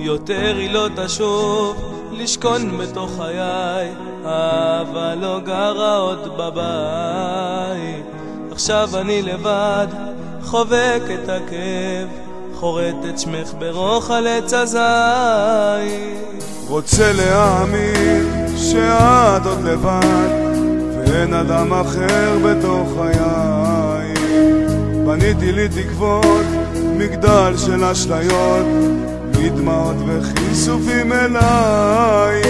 יותר היא לא תשוב לשכון בתוך חיי, אבל לא גרה עוד בבית. עכשיו אני לבד חובק את הכאב, חורט את שמך ברוח על עץ הזית. רוצה להאמין שאת עוד לבד ואין אדם אחר בתוך חיי. בניתי לי תקוות, מגדל של אשליות, מדמעות וכיסופים אליי.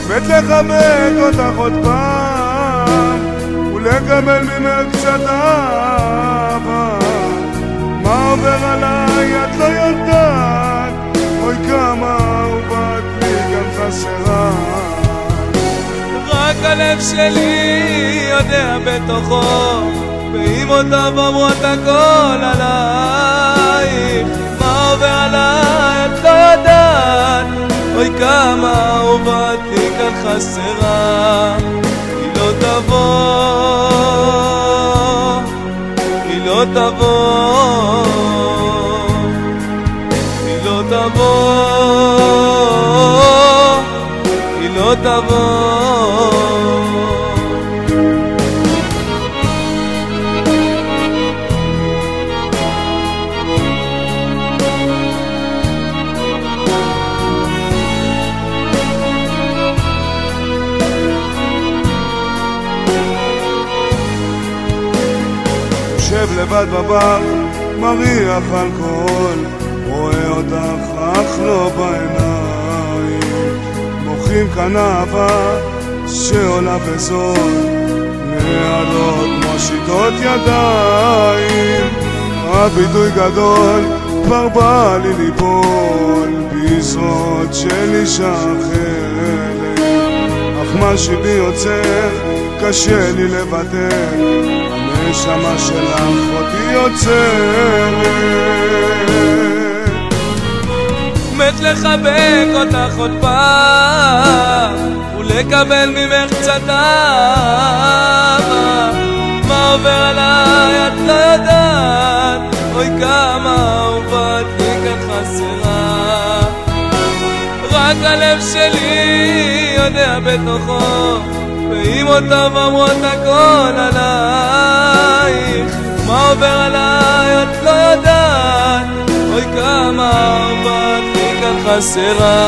מת לחבק אותך עוד פעם ולקבל ממך קצת אהבה. מה עובר עליי את לא יודעת, אוי כמה אהובת לי גם חסרה. רק הלב שלי יודע בתוכו, ואמותיו אומרות הכל עלייך. מה עובר עליי את לא יודעת, אוי כמה אהובת לי כאן חסרה. היא לא תבוא, היא לא תבוא, היא לא תבוא, היא לא תבוא. יושב לבד בבר, מריח אלכוהול, רואה אותך אך לא בעיניים. מוכרים כאן אהבה שעולה בזול, נערות מושיטות ידיים. הביטוי גדול, כבר בא לי ליפול בזרועות של אישה אחרת. אך מה שבי עוצר, קשה לי לוותר, הנשמה שלך אותי יוצרת. מת לחבק אותך עוד פעם ולקבל ממך קצת אהבה. מה עובר עליי את לא יודעת, אוי כמה אהובת לי כאן חסרה. רק הלב שלי יודע בתוכו, ואמותיו אומרות הכל עלייך. מה עובר עליי את לא יודעת, אוי כמה אהובת לי כאן חסרה.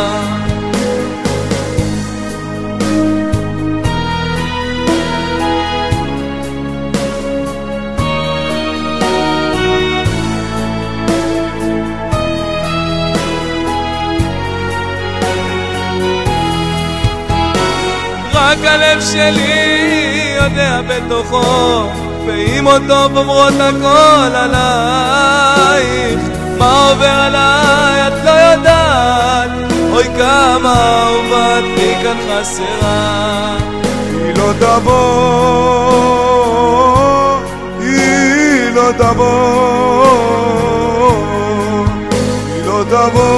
רק הלב שלי יודע בתוכו, ואמותיו אומרות הכל עלייך. מה עובר עליי את לא יודעת, אוי כמה אהובת לי כאן חסרה. היא לא תבוא, היא לא תבוא, היא לא תבוא.